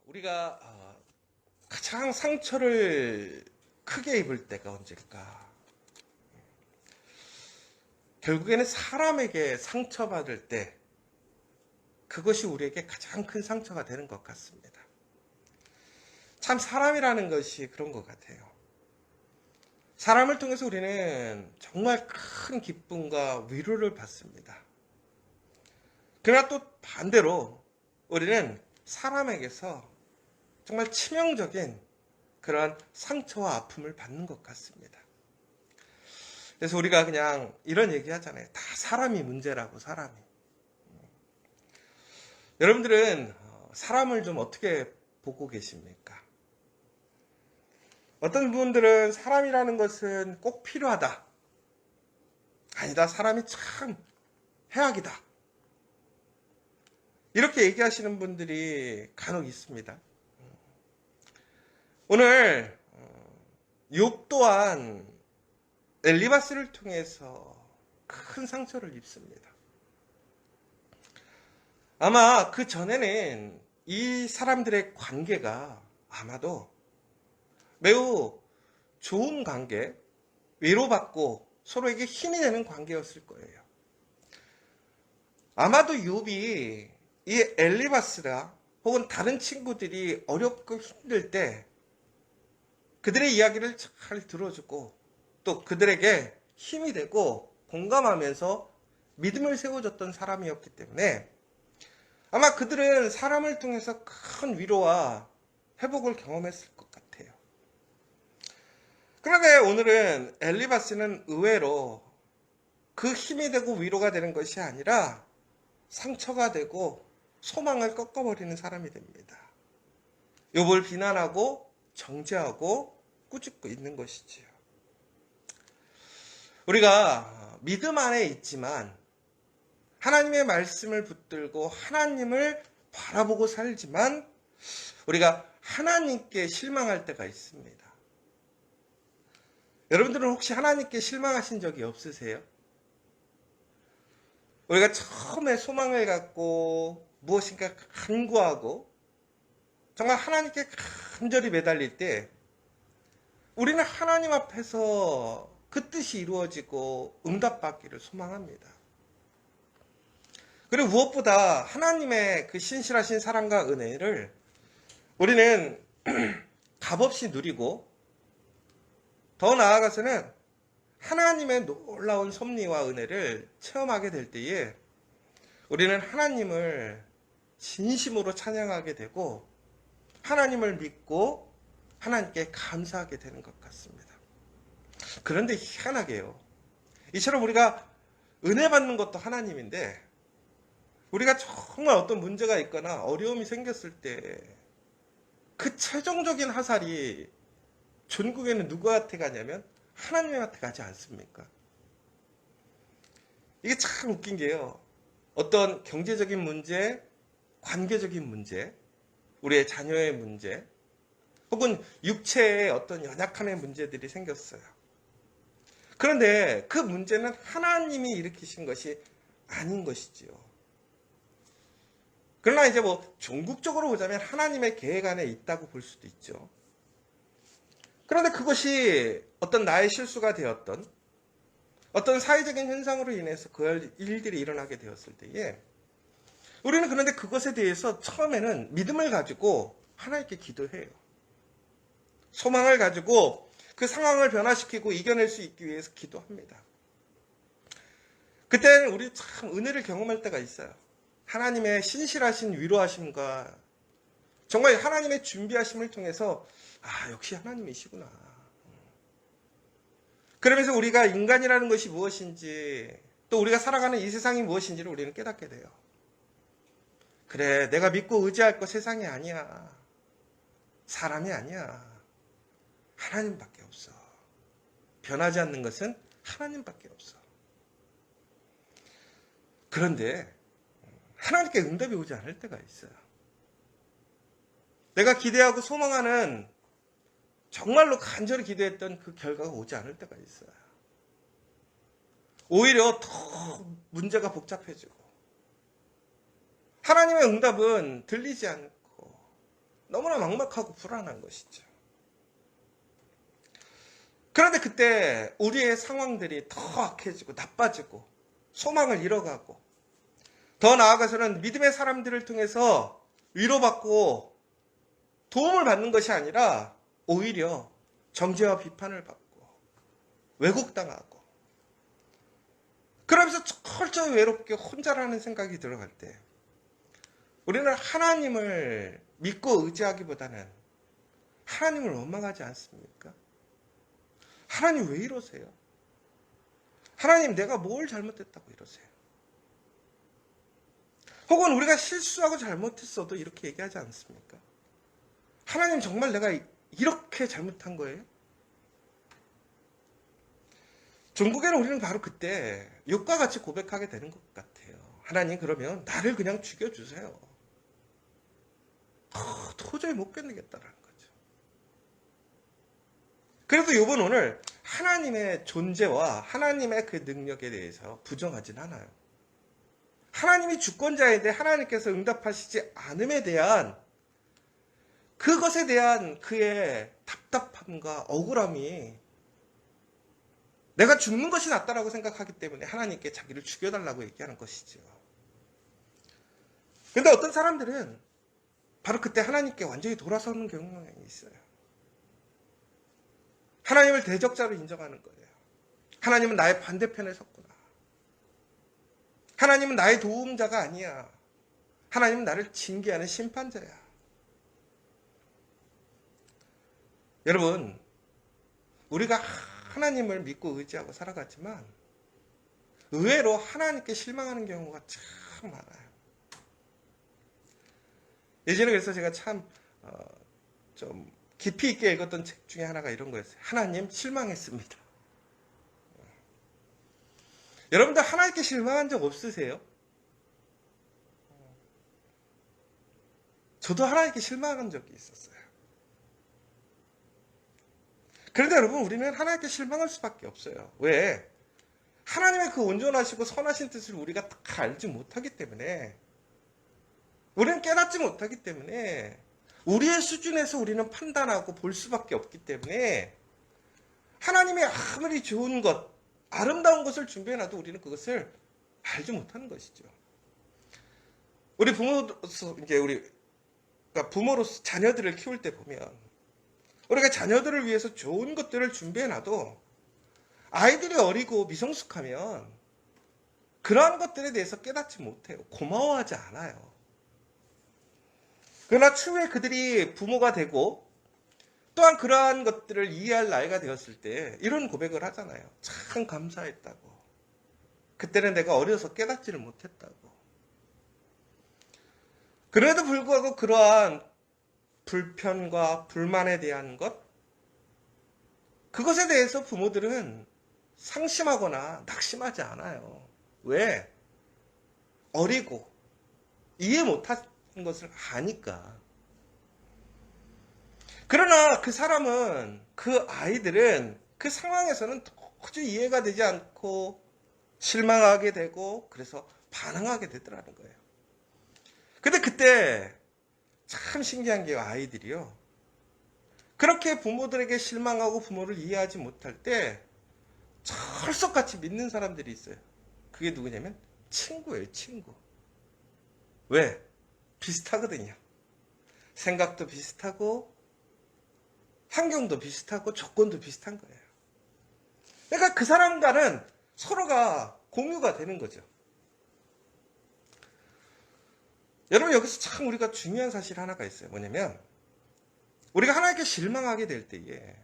우리가 가장 상처를 크게 입을 때가 언제일까? 결국에는 사람에게 상처받을 때 그것이 우리에게 가장 큰 상처가 되는 것 같습니다. 참 사람이라는 것이 그런 것 같아요. 사람을 통해서 우리는 정말 큰 기쁨과 위로를 받습니다. 그러나 또 반대로 우리는 사람에게서 정말 치명적인 그런 상처와 아픔을 받는 것 같습니다. 그래서 우리가 그냥 이런 얘기 하잖아요. 다 사람이 문제라고, 사람이. 여러분들은 사람을 좀 어떻게 보고 계십니까? 어떤 분들은 사람이라는 것은 꼭 필요하다. 아니다, 사람이 참 해악이다. 이렇게 얘기하시는 분들이 간혹 있습니다. 오늘 욥 또한 엘리바스를 통해서 큰 상처를 입습니다. 아마 그 전에는 이 사람들의 관계가 아마도 매우 좋은 관계, 위로받고 서로에게 힘이 되는 관계였을 거예요. 아마도 욥이 이 엘리바스라 혹은 다른 친구들이 어렵고 힘들 때 그들의 이야기를 잘 들어주고 또 그들에게 힘이 되고 공감하면서 믿음을 세워줬던 사람이었기 때문에 아마 그들은 사람을 통해서 큰 위로와 회복을 경험했을 것 같아요. 그런데 오늘은 엘리바스는 의외로 그 힘이 되고 위로가 되는 것이 아니라 상처가 되고 소망을 꺾어버리는 사람이 됩니다. 욥을 비난하고 정죄하고 꾸짖고 있는 것이지요. 우리가 믿음 안에 있지만 하나님의 말씀을 붙들고 하나님을 바라보고 살지만 우리가 하나님께 실망할 때가 있습니다. 여러분들은 혹시 하나님께 실망하신 적이 없으세요? 우리가 처음에 소망을 갖고 무엇인가 간구하고 정말 하나님께 간절히 매달릴 때 우리는 하나님 앞에서 그 뜻이 이루어지고 응답받기를 소망합니다. 그리고 무엇보다 하나님의 그 신실하신 사랑과 은혜를 우리는 값없이 누리고 더 나아가서는 하나님의 놀라운 섭리와 은혜를 체험하게 될 때에 우리는 하나님을 진심으로 찬양하게 되고 하나님을 믿고 하나님께 감사하게 되는 것 같습니다. 그런데 희한하게요. 이처럼 우리가 은혜 받는 것도 하나님인데 우리가 정말 어떤 문제가 있거나 어려움이 생겼을 때 그 최종적인 화살이 전국에는 누구한테 가냐면 하나님한테 가지 않습니까? 이게 참 웃긴 게요. 어떤 경제적인 문제, 관계적인 문제, 우리의 자녀의 문제, 혹은 육체의 어떤 연약함의 문제들이 생겼어요. 그런데 그 문제는 하나님이 일으키신 것이 아닌 것이지요. 그러나 이제 종국적으로 보자면 하나님의 계획 안에 있다고 볼 수도 있죠. 그런데 그것이 어떤 나의 실수가 되었던 어떤 사회적인 현상으로 인해서 그 일들이 일어나게 되었을 때에 우리는 그런데 그것에 대해서 처음에는 믿음을 가지고 하나님께 기도해요. 소망을 가지고 그 상황을 변화시키고 이겨낼 수 있기 위해서 기도합니다. 그때는 우리 참 은혜를 경험할 때가 있어요. 하나님의 신실하신 위로하심과 정말 하나님의 준비하심을 통해서 역시 하나님이시구나. 그러면서 우리가 인간이라는 것이 무엇인지 또 우리가 살아가는 이 세상이 무엇인지를 우리는 깨닫게 돼요. 그래, 내가 믿고 의지할 것 세상이 아니야. 사람이 아니야. 하나님밖에 없어. 변하지 않는 것은 하나님밖에 없어. 그런데 하나님께 응답이 오지 않을 때가 있어요. 내가 기대하고 소망하는 정말로 간절히 기대했던 그 결과가 오지 않을 때가 있어요. 오히려 더 문제가 복잡해지고 하나님의 응답은 들리지 않고 너무나 막막하고 불안한 것이죠. 그런데 그때 우리의 상황들이 더 악해지고 나빠지고 소망을 잃어가고 더 나아가서는 믿음의 사람들을 통해서 위로받고 도움을 받는 것이 아니라 오히려 정죄와 비판을 받고 왜곡당하고 그러면서 철저히 외롭게 혼자라는 생각이 들어갈 때 우리는 하나님을 믿고 의지하기보다는 하나님을 원망하지 않습니까? 하나님 왜 이러세요? 하나님 내가 뭘 잘못했다고 이러세요? 혹은 우리가 실수하고 잘못했어도 이렇게 얘기하지 않습니까? 하나님 정말 내가 이렇게 잘못한 거예요? 종국에는 우리는 바로 그때 욕과 같이 고백하게 되는 것 같아요. 하나님 그러면 나를 그냥 죽여주세요. 도저히 못 견디겠다라는 거죠. 그래도 욥은 오늘 하나님의 존재와 하나님의 그 능력에 대해서 부정하진 않아요. 하나님이 주권자인데 하나님께서 응답하시지 않음에 대한 그것에 대한 그의 답답함과 억울함이 내가 죽는 것이 낫다라고 생각하기 때문에 하나님께 자기를 죽여달라고 얘기하는 것이죠. 그런데 어떤 사람들은 바로 그때 하나님께 완전히 돌아서는 경향이 있어요. 하나님을 대적자로 인정하는 거예요. 하나님은 나의 반대편에 섰구나. 하나님은 나의 도움자가 아니야. 하나님은 나를 징계하는 심판자야. 여러분, 우리가 하나님을 믿고 의지하고 살아가지만 의외로 하나님께 실망하는 경우가 참 많아요. 예전에 그래서 제가 참 좀 깊이 있게 읽었던 책 중에 하나가 이런 거였어요. 하나님 실망했습니다. 여러분들 하나님께 실망한 적 없으세요? 저도 하나님께 실망한 적이 있었어요. 그런데 여러분 우리는 하나님께 실망할 수밖에 없어요. 왜? 하나님의 그 온전하시고 선하신 뜻을 우리가 다 알지 못하기 때문에 우리는 깨닫지 못하기 때문에 우리의 수준에서 우리는 판단하고 볼 수밖에 없기 때문에 하나님의 아무리 좋은 것, 아름다운 것을 준비해놔도 우리는 그것을 알지 못하는 것이죠. 우리 부모로서 부모로서 자녀들을 키울 때 보면 우리가 자녀들을 위해서 좋은 것들을 준비해놔도 아이들이 어리고 미성숙하면 그러한 것들에 대해서 깨닫지 못해요. 고마워하지 않아요. 그러나 추후에 그들이 부모가 되고 또한 그러한 것들을 이해할 나이가 되었을 때 이런 고백을 하잖아요. 참 감사했다고. 그때는 내가 어려서 깨닫지를 못했다고. 그래도 불구하고 그러한 불편과 불만에 대한 것, 그것에 대해서 부모들은 상심하거나 낙심하지 않아요. 왜? 어리고 이해 못한 것을 아니까. 그러나 그 사람은, 그 아이들은 그 상황에서는 도저히 이해가 되지 않고 실망하게 되고 그래서 반항하게 되더라는 거예요. 근데 그때 참 신기한 게 아이들이요. 그렇게 부모들에게 실망하고 부모를 이해하지 못할 때 철석같이 믿는 사람들이 있어요. 그게 누구냐면 친구예요, 친구. 왜? 비슷하거든요. 생각도 비슷하고 환경도 비슷하고 조건도 비슷한 거예요. 그러니까 그 사람과는 서로가 공유가 되는 거죠. 여러분 여기서 참 우리가 중요한 사실 하나가 있어요. 뭐냐면 우리가 하나님께 실망하게 될 때에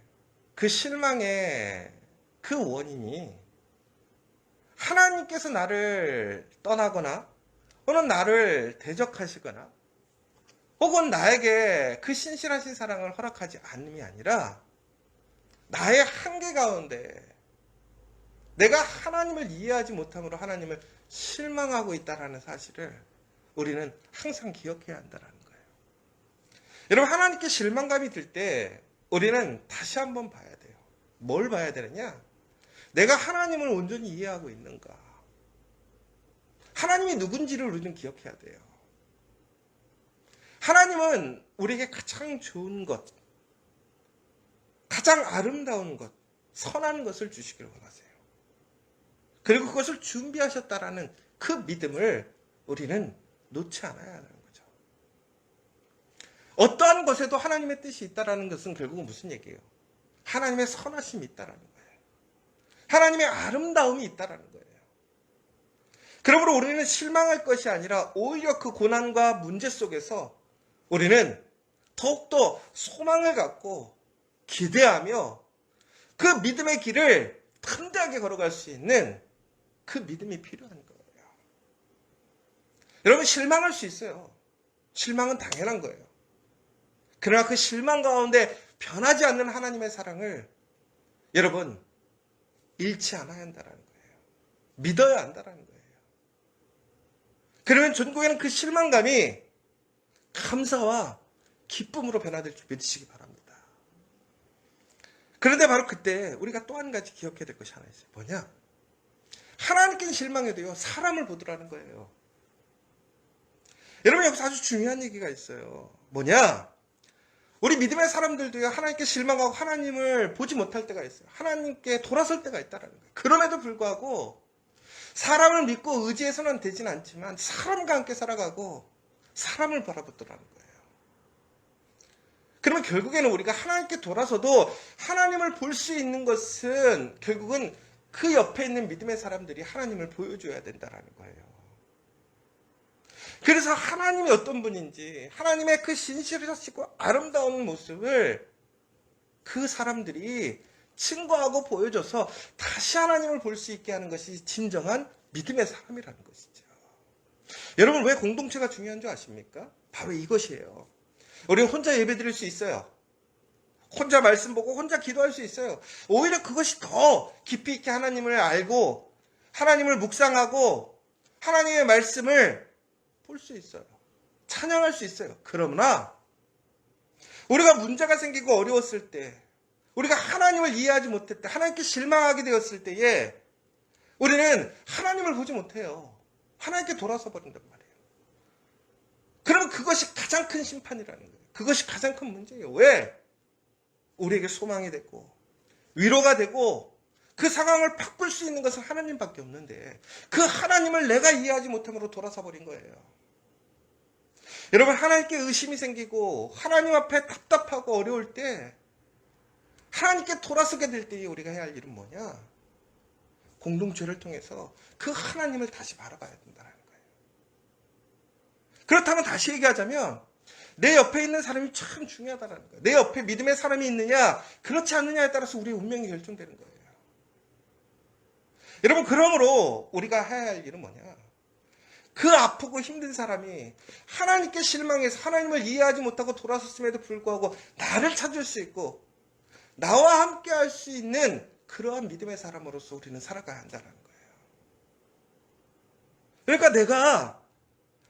그 실망의 그 원인이 하나님께서 나를 떠나거나 혹은 나를 대적하시거나 혹은 나에게 그 신실하신 사랑을 허락하지 않음이 아니라 나의 한계 가운데 내가 하나님을 이해하지 못함으로 하나님을 실망하고 있다는 사실을 우리는 항상 기억해야 한다는 거예요. 여러분 하나님께 실망감이 들 때 우리는 다시 한번 봐야 돼요. 뭘 봐야 되느냐? 내가 하나님을 온전히 이해하고 있는가? 하나님이 누군지를 우리는 기억해야 돼요. 하나님은 우리에게 가장 좋은 것, 가장 아름다운 것, 선한 것을 주시기를 원하세요. 그리고 그것을 준비하셨다라는 그 믿음을 우리는 놓지 않아야 하는 거죠. 어떠한 것에도 하나님의 뜻이 있다라는 것은 결국은 무슨 얘기예요? 하나님의 선하심이 있다라는 거예요. 하나님의 아름다움이 있다라는 거예요. 그러므로 우리는 실망할 것이 아니라 오히려 그 고난과 문제 속에서 우리는 더욱더 소망을 갖고 기대하며 그 믿음의 길을 탐대하게 걸어갈 수 있는 그 믿음이 필요한 거예요. 여러분, 실망할 수 있어요. 실망은 당연한 거예요. 그러나 그 실망 가운데 변하지 않는 하나님의 사랑을 여러분 잃지 않아야 한다는 거예요. 믿어야 한다는 거예요. 그러면 전국에는 그 실망감이 감사와 기쁨으로 변화될 줄 믿으시기 바랍니다. 그런데 바로 그때 우리가 또 한 가지 기억해야 될 것이 하나 있어요. 뭐냐? 하나님께 실망해도요, 사람을 보더라는 거예요. 여러분, 여기서 아주 중요한 얘기가 있어요. 뭐냐? 우리 믿음의 사람들도요, 하나님께 실망하고 하나님을 보지 못할 때가 있어요. 하나님께 돌아설 때가 있다는 거예요. 그럼에도 불구하고 사람을 믿고 의지해서는 되진 않지만 사람과 함께 살아가고 사람을 바라보더라는 거예요. 그러면 결국에는 우리가 하나님께 돌아서도 하나님을 볼 수 있는 것은 결국은 그 옆에 있는 믿음의 사람들이 하나님을 보여줘야 된다는 거예요. 그래서 하나님이 어떤 분인지, 하나님의 그 신실하시고 아름다운 모습을 그 사람들이 증거하고 보여줘서 다시 하나님을 볼 수 있게 하는 것이 진정한 믿음의 사람이라는 것이죠. 여러분, 왜 공동체가 중요한 줄 아십니까? 바로 이것이에요. 우리는 혼자 예배 드릴 수 있어요. 혼자 말씀 보고 혼자 기도할 수 있어요. 오히려 그것이 더 깊이 있게 하나님을 알고 하나님을 묵상하고 하나님의 말씀을 볼 수 있어요. 찬양할 수 있어요. 그러나 우리가 문제가 생기고 어려웠을 때, 우리가 하나님을 이해하지 못할 때, 하나님께 실망하게 되었을 때에 우리는 하나님을 보지 못해요. 하나님께 돌아서 버린단 말이에요. 그러면 그것이 가장 큰 심판이라는 거예요. 그것이 가장 큰 문제예요. 왜? 우리에게 소망이 되고 위로가 되고 그 상황을 바꿀 수 있는 것은 하나님밖에 없는데 그 하나님을 내가 이해하지 못함으로 돌아서 버린 거예요. 여러분, 하나님께 의심이 생기고 하나님 앞에 답답하고 어려울 때 하나님께 돌아서게 될 때 우리가 해야 할 일은 뭐냐? 공동체를 통해서 그 하나님을 다시 바라봐야 된다는 거예요. 그렇다면 다시 얘기하자면 내 옆에 있는 사람이 참 중요하다는 거예요. 내 옆에 믿음의 사람이 있느냐 그렇지 않느냐에 따라서 우리의 운명이 결정되는 거예요. 여러분, 그러므로 우리가 해야 할 일은 뭐냐? 그 아프고 힘든 사람이 하나님께 실망해서 하나님을 이해하지 못하고 돌아섰음에도 불구하고 나를 찾을 수 있고 나와 함께 할 수 있는 그러한 믿음의 사람으로서 우리는 살아가야 한다는 거예요. 그러니까 내가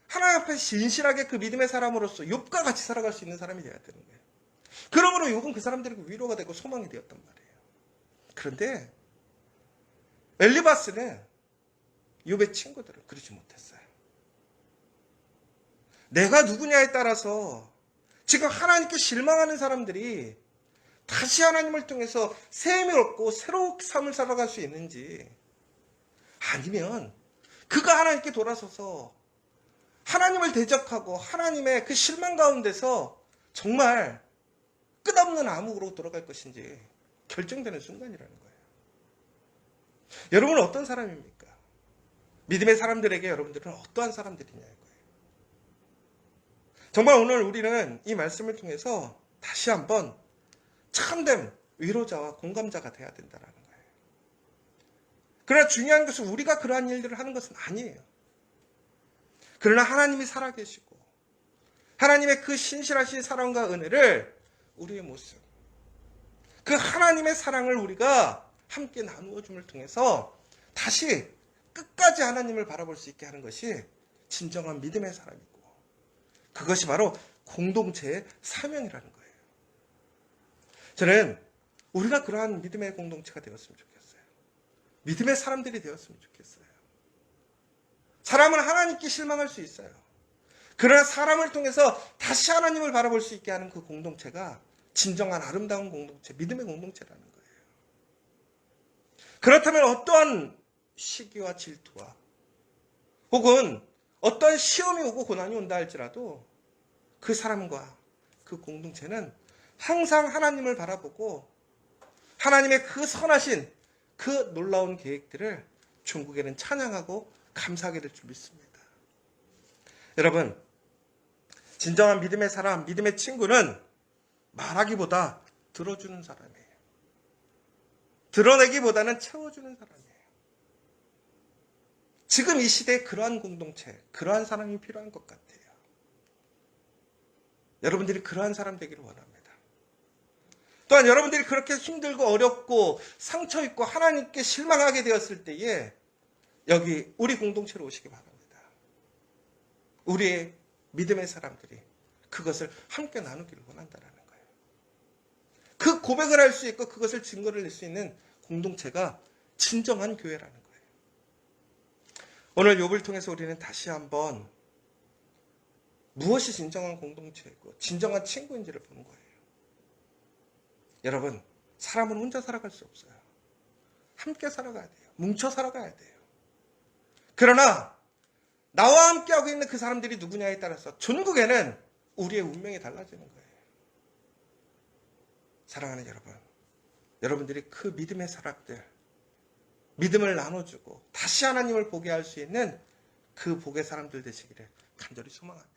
하나님 앞에 진실하게 그 믿음의 사람으로서 욥과 같이 살아갈 수 있는 사람이 되어야 되는 거예요. 그러므로 욥은 그 사람들에게 위로가 되고 소망이 되었단 말이에요. 그런데 엘리바스는 욥의 친구들은 그러지 못했어요. 내가 누구냐에 따라서 지금 하나님께 실망하는 사람들이 다시 하나님을 통해서 새 힘을 얻고 새로운 삶을 살아갈 수 있는지, 아니면 그가 하나님께 돌아서서 하나님을 대적하고 하나님의 그 실망 가운데서 정말 끝없는 암흑으로 돌아갈 것인지 결정되는 순간이라는 거예요. 여러분은 어떤 사람입니까? 믿음의 사람들에게 여러분들은 어떠한 사람들이냐 이거예요. 정말 오늘 우리는 이 말씀을 통해서 다시 한번 참된 위로자와 공감자가 돼야 된다는 거예요. 그러나 중요한 것은 우리가 그러한 일들을 하는 것은 아니에요. 그러나 하나님이 살아계시고 하나님의 그 신실하신 사랑과 은혜를 우리의 모습, 그 하나님의 사랑을 우리가 함께 나누어 줌을 통해서 다시 끝까지 하나님을 바라볼 수 있게 하는 것이 진정한 믿음의 사람이고, 그것이 바로 공동체의 사명이라는 거예요. 저는 우리가 그러한 믿음의 공동체가 되었으면 좋겠어요. 믿음의 사람들이 되었으면 좋겠어요. 사람은 하나님께 실망할 수 있어요. 그러나 사람을 통해서 다시 하나님을 바라볼 수 있게 하는 그 공동체가 진정한 아름다운 공동체, 믿음의 공동체라는 거예요. 그렇다면 어떠한 시기와 질투와 혹은 어떠한 시험이 오고 고난이 온다 할지라도 그 사람과 그 공동체는 항상 하나님을 바라보고 하나님의 그 선하신 그 놀라운 계획들을 종국에는 찬양하고 감사하게 될 줄 믿습니다. 여러분, 진정한 믿음의 사람, 믿음의 친구는 말하기보다 들어주는 사람이에요. 드러내기보다는 채워주는 사람이에요. 지금 이 시대에 그러한 공동체, 그러한 사람이 필요한 것 같아요. 여러분들이 그러한 사람 되기를 원합니다. 또한 여러분들이 그렇게 힘들고 어렵고 상처 있고 하나님께 실망하게 되었을 때에 여기 우리 공동체로 오시기 바랍니다. 우리의 믿음의 사람들이 그것을 함께 나누기를 원한다는 거예요. 그 고백을 할 수 있고 그것을 증거를 낼 수 있는 공동체가 진정한 교회라는 거예요. 오늘 욥을 통해서 우리는 다시 한번 무엇이 진정한 공동체이고 진정한 친구인지를 보는 거예요. 여러분, 사람은 혼자 살아갈 수 없어요. 함께 살아가야 돼요. 뭉쳐 살아가야 돼요. 그러나 나와 함께하고 있는 그 사람들이 누구냐에 따라서 전국에는 우리의 운명이 달라지는 거예요. 사랑하는 여러분, 여러분들이 그 믿음의 사람들, 믿음을 나눠주고 다시 하나님을 보게 할 수 있는 그 복의 사람들 되시기를 간절히 소망합니다.